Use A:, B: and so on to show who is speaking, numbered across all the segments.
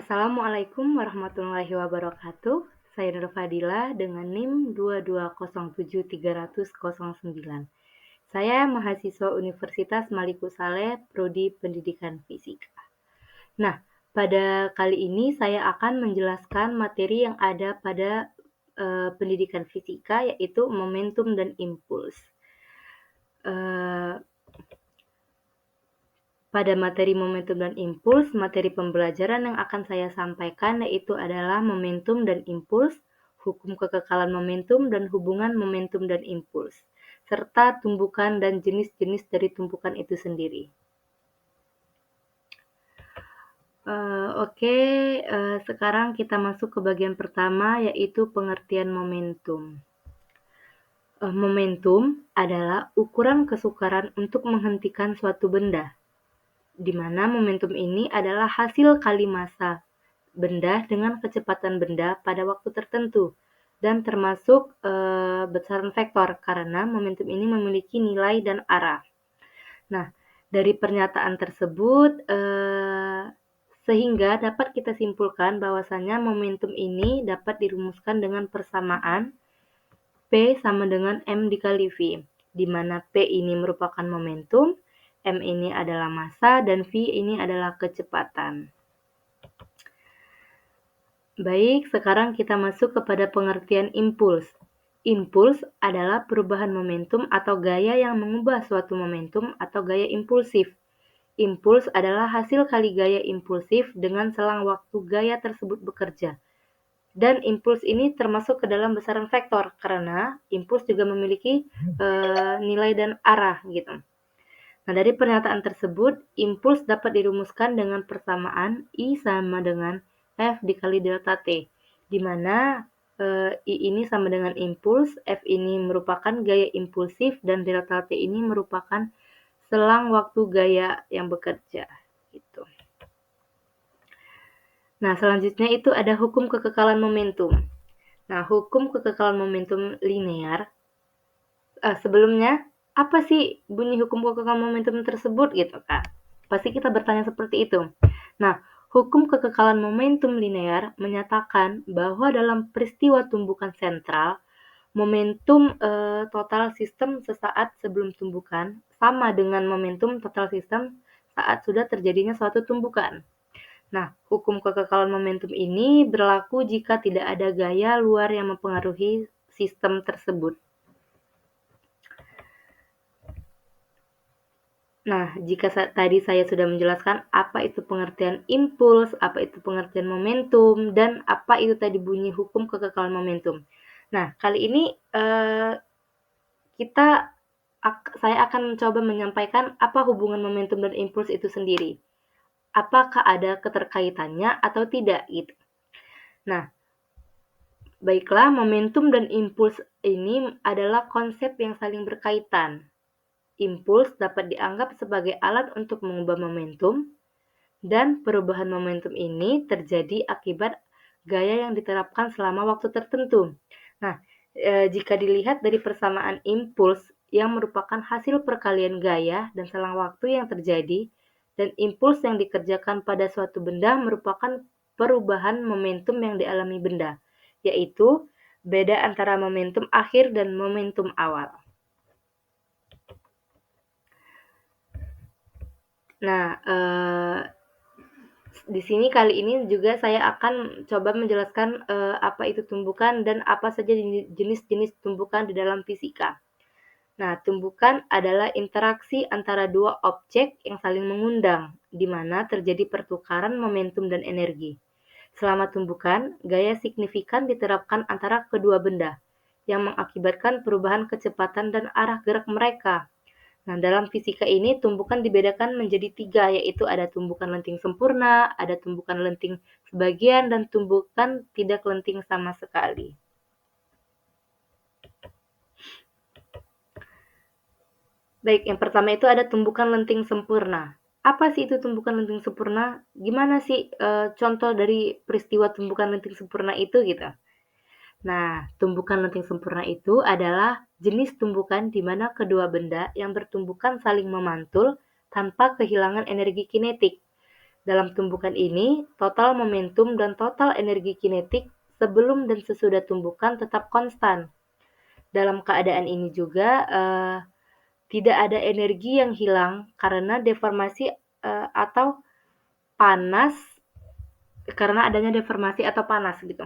A: Assalamualaikum warahmatullahi wabarakatuh. Saya Nur Fadila dengan NIM 2207309. Saya mahasiswa Universitas Maliku Saleh, Prodi Pendidikan Fisika. Nah, pada kali ini saya akan menjelaskan materi yang ada pada pendidikan fisika, yaitu momentum dan impuls. Pada materi momentum dan impuls, materi pembelajaran yang akan saya sampaikan yaitu adalah momentum dan impuls, hukum kekekalan momentum dan hubungan momentum dan impuls, serta tumbukan dan jenis-jenis dari tumpukan itu sendiri. Sekarang kita masuk ke bagian pertama yaitu pengertian momentum. Momentum adalah ukuran kesukaran untuk menghentikan suatu benda, di mana momentum ini adalah hasil kali massa benda dengan kecepatan benda pada waktu tertentu dan termasuk besaran vektor karena momentum ini memiliki nilai dan arah. Nah, dari pernyataan tersebut sehingga dapat kita simpulkan bahwasanya momentum ini dapat dirumuskan dengan persamaan P sama dengan M dikali V, di mana P ini merupakan momentum, M ini adalah massa, dan V ini adalah kecepatan. Baik, sekarang kita masuk kepada pengertian impuls. Impuls adalah perubahan momentum atau gaya yang mengubah suatu momentum atau gaya impulsif. Impuls adalah hasil kali gaya impulsif dengan selang waktu gaya tersebut bekerja. Dan impuls ini termasuk ke dalam besaran vektor karena impuls juga memiliki nilai dan arah gitu. Nah, dari pernyataan tersebut, impuls dapat dirumuskan dengan persamaan I sama dengan F dikali delta T, di mana I ini sama dengan impuls, F ini merupakan gaya impulsif, dan delta T ini merupakan selang waktu gaya yang bekerja. Gitu. Nah, selanjutnya itu ada hukum kekekalan momentum. Nah, hukum kekekalan momentum linear. Sebelumnya, apa sih bunyi hukum kekekalan momentum tersebut gitu kan? Pasti kita bertanya seperti itu. Nah, hukum kekekalan momentum linear menyatakan bahwa dalam peristiwa tumbukan sentral, momentum total sistem sesaat sebelum tumbukan sama dengan momentum total sistem saat sudah terjadinya suatu tumbukan. Nah, hukum kekekalan momentum ini berlaku jika tidak ada gaya luar yang mempengaruhi sistem tersebut. Nah, jika tadi saya sudah menjelaskan apa itu pengertian impuls, apa itu pengertian momentum, dan apa itu tadi bunyi hukum kekekalan momentum. Nah, kali ini saya akan mencoba menyampaikan apa hubungan momentum dan impuls itu sendiri. Apakah ada keterkaitannya atau tidak gitu. Nah, baiklah, momentum dan impuls ini adalah konsep yang saling berkaitan. Impuls dapat dianggap sebagai alat untuk mengubah momentum, dan perubahan momentum ini terjadi akibat gaya yang diterapkan selama waktu tertentu. Nah, jika dilihat dari persamaan impuls yang merupakan hasil perkalian gaya dan selang waktu yang terjadi, dan impuls yang dikerjakan pada suatu benda merupakan perubahan momentum yang dialami benda, yaitu beda antara momentum akhir dan momentum awal. Nah, di sini kali ini juga saya akan coba menjelaskan apa itu tumbukan dan apa saja jenis-jenis tumbukan di dalam fisika. Nah, tumbukan adalah interaksi antara dua objek yang saling mengundang, di mana terjadi pertukaran momentum dan energi. Selama tumbukan, gaya signifikan diterapkan antara kedua benda, yang mengakibatkan perubahan kecepatan dan arah gerak mereka. Nah, dalam fisika ini tumbukan dibedakan menjadi 3, yaitu ada tumbukan lenting sempurna, ada tumbukan lenting sebagian, dan tumbukan tidak lenting sama sekali. Baik, yang pertama itu ada tumbukan lenting sempurna. Apa sih itu tumbukan lenting sempurna? Gimana sih contoh dari peristiwa tumbukan lenting sempurna itu gitu? Nah, tumbukan lenting sempurna itu adalah jenis tumbukan di mana kedua benda yang bertumbukan saling memantul tanpa kehilangan energi kinetik. Dalam tumbukan ini, total momentum dan total energi kinetik sebelum dan sesudah tumbukan tetap konstan. Dalam keadaan ini juga tidak ada energi yang hilang karena deformasi atau panas karena adanya deformasi atau panas gitu.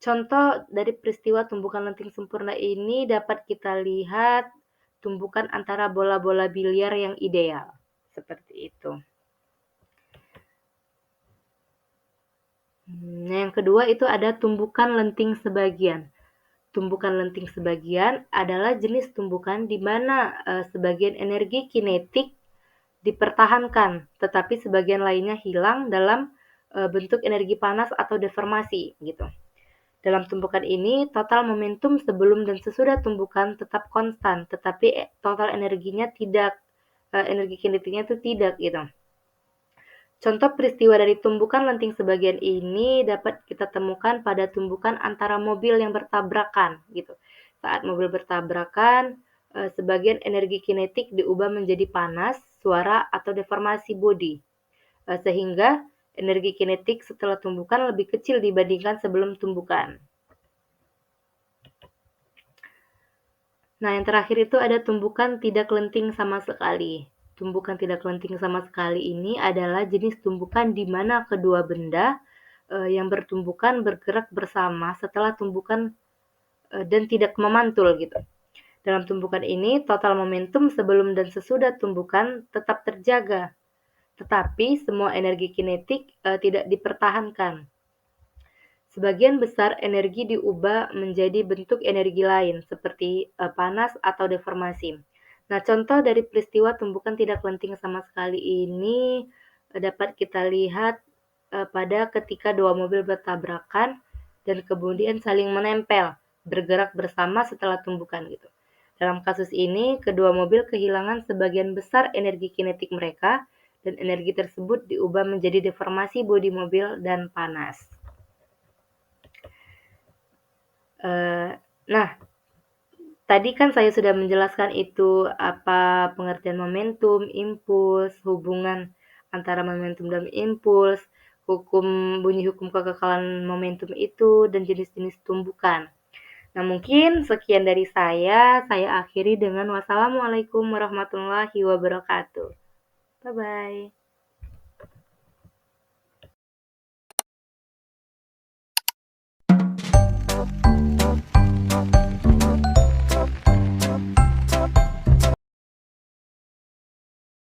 A: Contoh dari peristiwa tumbukan lenting sempurna ini dapat kita lihat tumbukan antara bola-bola biliar yang ideal. Seperti itu. Yang kedua itu ada tumbukan lenting sebagian. Tumbukan lenting sebagian adalah jenis tumbukan di mana sebagian energi kinetik dipertahankan, tetapi sebagian lainnya hilang dalam bentuk energi panas atau deformasi gitu. Dalam tumbukan ini, total momentum sebelum dan sesudah tumbukan tetap konstan, tetapi total energinya tidak, energi kinetiknya itu tidak gitu. Contoh peristiwa dari tumbukan lenting sebagian ini dapat kita temukan pada tumbukan antara mobil yang bertabrakan gitu. Saat mobil bertabrakan, sebagian energi kinetik diubah menjadi panas, suara, atau deformasi bodi. Sehingga energi kinetik setelah tumbukan lebih kecil dibandingkan sebelum tumbukan. Nah, yang terakhir itu ada tumbukan tidak lenting sama sekali. Tumbukan tidak lenting sama sekali ini adalah jenis tumbukan di mana kedua benda yang bertumbukan bergerak bersama setelah tumbukan dan tidak memantul gitu. Dalam tumbukan ini, total momentum sebelum dan sesudah tumbukan tetap terjaga, tetapi semua energi kinetik tidak dipertahankan. Sebagian besar energi diubah menjadi bentuk energi lain, seperti panas atau deformasi. Nah, contoh dari peristiwa tumbukan tidak lenting sama sekali ini dapat kita lihat pada ketika dua mobil bertabrakan dan kemudian saling menempel, bergerak bersama setelah tumbukan gitu. Dalam kasus ini, kedua mobil kehilangan sebagian besar energi kinetik mereka dan energi tersebut diubah menjadi deformasi bodi mobil dan panas. Nah, tadi kan saya sudah menjelaskan itu apa pengertian momentum, impuls, hubungan antara momentum dan impuls, bunyi hukum kekekalan momentum itu, dan jenis-jenis tumbukan. Nah, mungkin sekian dari saya akhiri dengan wassalamualaikum warahmatullahi wabarakatuh. Bye-bye.